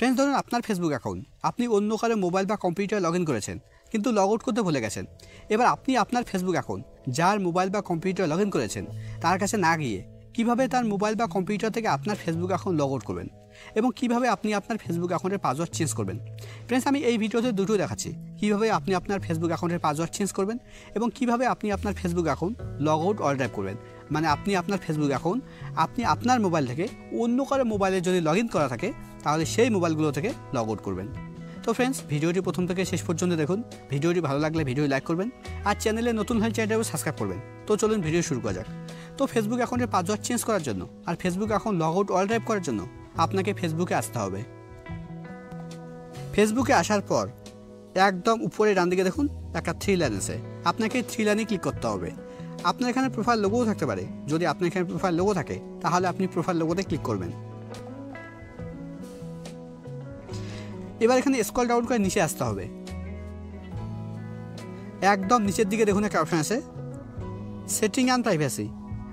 Friends, ধরুন আপনার Facebook account আপনি অন্য কারো মোবাইল বা কম্পিউটারে লগ ইন করেছেন, কিন্তু লগ আউট করতে ভুলে গেছেন। এবার আপনি আপনার ফেসবুক অ্যাকাউন্ট যার মোবাইল বা কম্পিউটারে লগ ইন করেছেন তার কাছে না গিয়ে কীভাবে তার মোবাইল বা কম্পিউটার থেকে আপনার ফেসবুক অ্যাকাউন্ট লগ আউট করবেন এবং কীভাবে আপনি আপনার ফেসবুক অ্যাকাউন্টের পাসওয়ার্ড চেঞ্জ করবেন। ফ্রেন্ডস, আমি এই ভিডিওতে দুটো দেখাচ্ছি, কীভাবে আপনি আপনার ফেসবুক অ্যাকাউন্টের পাসওয়ার্ড চেঞ্জ করবেন এবং কীভাবে আপনি আপনার Facebook account log out all drive করবেন। মানে আপনি আপনার ফেসবুক অ্যাকাউন্ট আপনি আপনার মোবাইল থেকে অন্য কারো মোবাইলে যদি লগ ইন করা থাকে তাহলে সেই মোবাইলগুলো থেকে লগ আউট করবেন। তো ফ্রেন্ডস, ভিডিওটি প্রথম থেকে শেষ পর্যন্ত দেখুন। ভিডিওটি ভালো লাগলে ভিডিও লাইক করবেন আর চ্যানেলে নতুন হলে চ্যানেলটাও সাবস্ক্রাইব করবেন। তো চলুন ভিডিও শুরু করা যাক। তো ফেসবুক অ্যাকাউন্টের পাসওয়ার্ড চেঞ্জ করার জন্য আর Facebook account log out all drive করার জন্য আপনাকে ফেসবুকে আসতে হবে। ফেসবুকে আসার পর একদম উপরে ডান দিকে দেখুন একটা 3 লাইন আছে, আপনাকে 3 লাইনে ক্লিক করতে হবে। আপনার এখানে প্রোফাইল লোগোও থাকতে পারে, যদি আপনার এখানে প্রোফাইল লোগো থাকে তাহলে আপনি প্রোফাইল লোগোতে ক্লিক করবেন। এবার এখানে স্ক্রল ডাউন করে নিচে আসতে হবে। একদম নিচের দিকে দেখুন একটা অপশন আছে সেটিং অ্যান্ড প্রাইভেসি,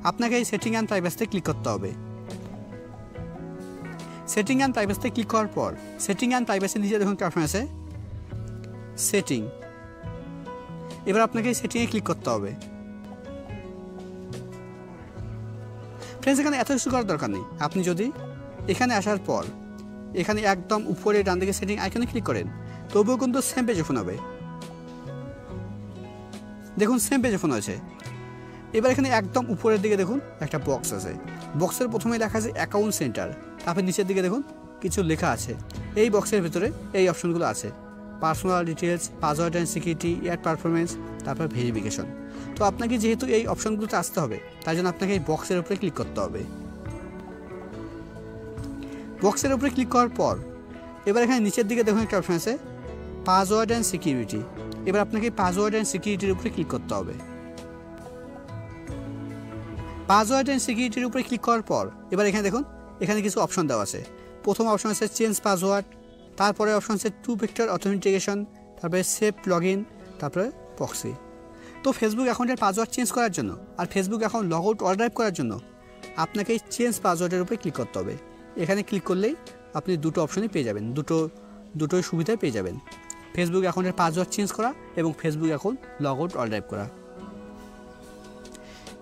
আপনাকে এই সেটিং অ্যান্ড প্রাইভেসিতে ক্লিক করতে হবে। সেটিং অ্যান্ড প্রাইভেসিতে ক্লিক করার পর সেটিং অ্যান্ড প্রাইভেসির নিচে দেখুন একটা অপশন আছে সেটিং। এবার আপনাকে এই সেটিংয়ে ক্লিক করতে হবে। ফ্রেন্ডস, এখানে এত কিছু করার দরকার নেই। আপনি যদি এখানে আসার পর এখানে একদম উপরে ডান দিকে সেটিং আইকনে ক্লিক করেন তবুও কিন্তু সেম পেজ ওপেন হবে। দেখুন সেম পেজ ওপেন আছে। এবার এখানে একদম উপরের দিকে দেখুন একটা বক্স আছে, বক্সের প্রথমে লেখা আছে অ্যাকাউন্ট সেন্টার, তারপর নিচের দিকে দেখুন কিছু লেখা আছে। এই বক্সের ভিতরে এই অপশনগুলো আছে personal details, password and security, ad performance, তারপর ভেরিফিকেশন। তো আপনাকে যেহেতু এই অপশনগুলোতে আসতে হবে তাই জন্য আপনাকে এই বক্সের উপরে ক্লিক করতে হবে। বক্সের উপরে ক্লিক করার পর এবার এখানে নিচের দিকে দেখুন একটা অপশন আছে পাসওয়ার্ড অ্যান্ড সিকিউরিটি। এবার আপনাকে পাসওয়ার্ড অ্যান্ড সিকিউরিটির উপরে ক্লিক করতে হবে। পাসওয়ার্ড অ্যান্ড সিকিউরিটির উপরে ক্লিক করার পর এবার এখানে দেখুন এখানে কিছু অপশন দেওয়া আছে। প্রথম অপশন আছে চেঞ্জ পাসওয়ার্ড, তারপরে অপশন আছে 2 ফ্যাক্টর অথেন্টিকেশন, তারপরে সেভ লগ ইন, তারপরে প্রক্সি। তো ফেসবুক অ্যাকাউন্টের পাসওয়ার্ড চেঞ্জ করার জন্য আর Facebook account log out all drive করার জন্য আপনাকে এই চেঞ্জ পাসওয়ার্ডের উপরে ক্লিক করতে হবে। এখানে ক্লিক করলেই আপনি দুটো অপশনই পেয়ে যাবেন, দুটোই সুবিধাই পেয়ে যাবেন, ফেসবুক অ্যাকাউন্টের পাসওয়ার্ড চেঞ্জ করা এবং Facebook account log out all drive করা।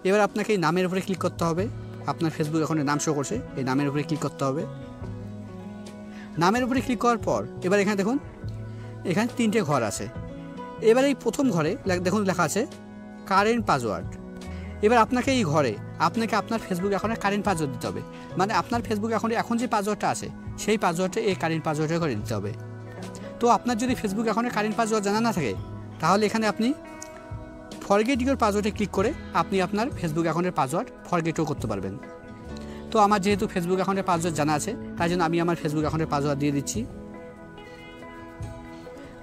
এবার আপনাকে এই নামের উপরে ক্লিক করতে হবে। আপনার ফেসবুক অ্যাকাউন্টের নাম শো করছে, এই নামের উপরে ক্লিক করতে হবে। নামের উপরে ক্লিক করার পর এবার এখানে দেখুন এখানে 3টে ঘর আছে। এবার এই প্রথম ঘরে দেখুন লেখা আছে কারেন্ট পাসওয়ার্ড। এবার আপনাকে এই ঘরে আপনাকে আপনার ফেসবুক অ্যাকাউন্টের কারেন্ট পাসওয়ার্ড দিতে হবে। মানে আপনার ফেসবুক অ্যাকাউন্টে এখন যে পাসওয়ার্ডটা আছে সেই পাসওয়ার্ডটা এই কারেন্ট পাসওয়ার্ডের ঘরে দিতে হবে। তো আপনার যদি ফেসবুক অ্যাকাউন্টের কারেন্ট পাসওয়ার্ড জানা না থাকে তাহলে এখানে আপনি ফরগেট ইউর পাসওয়ার্ডে ক্লিক করে আপনি আপনার ফেসবুক অ্যাকাউন্টের পাসওয়ার্ড ফরগেটও করতে পারবেন। তো আমার যেহেতু ফেসবুক অ্যাকাউন্টের পাসওয়ার্ড জানা আছে তাই জন্য আমি আমার ফেসবুক অ্যাকাউন্টের পাসওয়ার্ড দিয়ে দিচ্ছি।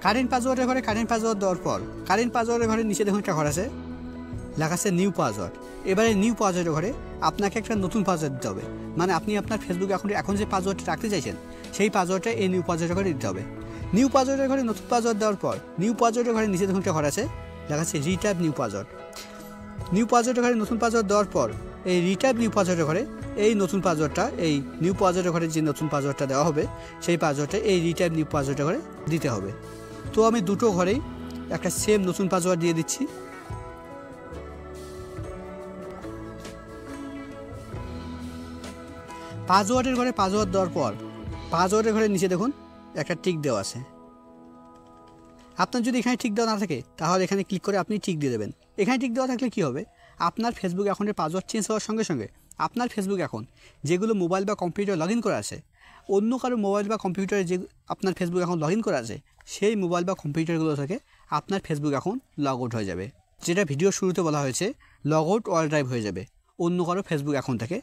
কারেন্ট পাসওয়ার্ডের ঘরে কারেন্ট পাসওয়ার্ড দেওয়ার পর কারেন্ট পাসওয়ার্ডের ঘরে নিচে দেখুন একটা ঘর আছে লেখা আছে নিউ পাসওয়ার্ড। এবারে নিউ পাসওয়ার্ডের ঘরে আপনাকে একটা নতুন পাসওয়ার্ড দিতে হবে। মানে আপনি আপনার ফেসবুক অ্যাকাউন্টে এখন যে পাসওয়ার্ডটা রাখতে চাইছেন সেই পাসওয়ার্ডটা এই নিউ পাসওয়ার্ডের ঘরে দিতে হবে। নিউ পাসওয়ার্ডের ঘরে নতুন পাসওয়ার্ড দেওয়ার পর নিউ পাসওয়ার্ডের ঘরে নিচে দেখুন একটা ঘর আছে লেখা আছে রিটাইপ নিউ পাসওয়ার্ড। নিউ পাসওয়ার্ডের ঘরে নতুন পাসওয়ার্ড দেওয়ার পর এই রিটাইপ নিউ পাসওয়ার্ডের ঘরে এই নতুন পাসওয়ার্ডটা এই নিউ পাসওয়ার্ডের ঘরে যে নতুন পাসওয়ার্ডটা দেওয়া হবে সেই পাসওয়ার্ডটা এই রিটাইপ নিউ পাসওয়ার্ডের ঘরে দিতে হবে। তো আমি দুটো ঘরেই একটা সেম নতুন পাসওয়ার্ড দিয়ে দিচ্ছি। পাসওয়ার্ডের ঘরে পাসওয়ার্ড দেওয়ার পর পাসওয়ার্ডের ঘরে নিচে দেখুন একটা টিক দেওয়া আছে। আপনার যদি এখানে টিক দেওয়া না থাকে তাহলে এখানে ক্লিক করে আপনি টিক দিয়ে দেবেন। এখানে টিক দেওয়া থাকলে কী হবে, আপনার ফেসবুক অ্যাকাউন্টের পাসওয়ার্ড চেঞ্জ হওয়ার সঙ্গে সঙ্গে আপনার ফেসবুক অ্যাকাউন্ট যেগুলো মোবাইল বা কম্পিউটার লগ ইন করা আছে অন্য কারো মোবাইল বা কম্পিউটারে যে আপনার ফেসবুক অ্যাকাউন্ট লগ ইন করা আছে সেই মোবাইল বা কম্পিউটারগুলো থেকে আপনার ফেসবুক অ্যাকাউন্ট লগ আউট হয়ে যাবে। যেটা ভিডিও শুরুতে বলা হয়েছে লগ আউট অল ড্রাইভ হয়ে যাবে। অন্য কারো ফেসবুক অ্যাকাউন্ট থেকে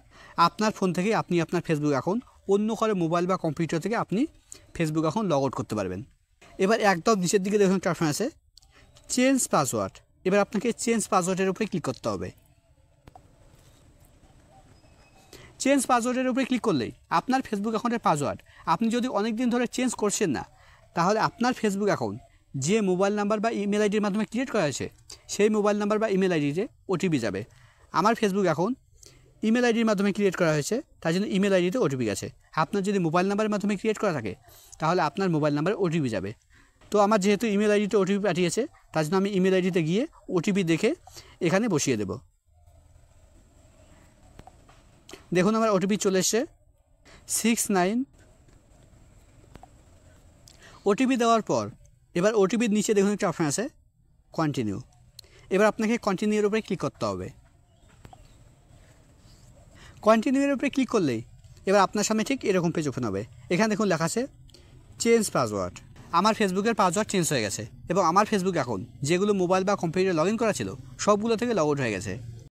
আপনার ফোন থেকে আপনি আপনার ফেসবুক অ্যাকাউন্ট অন্য কারো মোবাইল বা কম্পিউটার থেকে আপনি ফেসবুক অ্যাকাউন্ট লগ আউট করতে পারবেন। এবার একদম নিচের দিকে দেখুন একটা অপশন আছে চেঞ্জ পাসওয়ার্ড। এবার আপনাকে চেঞ্জ পাসওয়ার্ডের উপরে ক্লিক করতে হবে। চেঞ্জ পাসওয়ার্ডের উপরে ক্লিক করলেই আপনার ফেসবুক অ্যাকাউন্টের পাসওয়ার্ড আপনি যদি অনেক দিন ধরে চেঞ্জ করছেন না তাহলে আপনার ফেসবুক অ্যাকাউন্ট যে মোবাইল নাম্বার বা ইমেল আইডির মাধ্যমে ক্রিয়েট করা হয়েছে সেই মোবাইল নাম্বার বা ইমেল আইডিতে ওটিপি যাবে। আমার ফেসবুক অ্যাকাউন্ট ইমেল আইডির মাধ্যমে ক্রিয়েট করা হয়েছে, তার জন্য ইমেল আইডিতে ওটিপি গেছে। আপনার যদি মোবাইল নাম্বারের মাধ্যমে ক্রিয়েট করা থাকে তাহলে আপনার মোবাইল নাম্বারে ওটিপি যাবে। তো আমার যেহেতু ইমেল আইডিতে ওটিপি পাঠিয়েছে, তার জন্য আমি ইমেল আইডিতে গিয়ে ওটিপি দেখে এখানে বসিয়ে দেব। দেখুন আমার ওটিপি চলে এসছে 69। ওটিপি দেওয়ার পর এবার ওটিপির নিচে দেখুন একটা অপশান আছে কন্টিনিউ। এবার আপনাকে কন্টিনিউর উপরে ক্লিক করতে হবে। কন্টিনিউর উপরে ক্লিক করলেই এবার আপনার সামনে ঠিক এরকম পেজ ওপেন হবে। এখানে দেখুন লেখা আছে চেঞ্জ পাসওয়ার্ড। আমার ফেসবুকের পাসওয়ার্ড চেঞ্জ হয়ে গেছে এবং আমার ফেসবুক অ্যাকাউন্ট যেগুলো মোবাইল বা কম্পিউটারে লগ ইন করা ছিল সবগুলো থেকে লগ আউট হয়ে গেছে।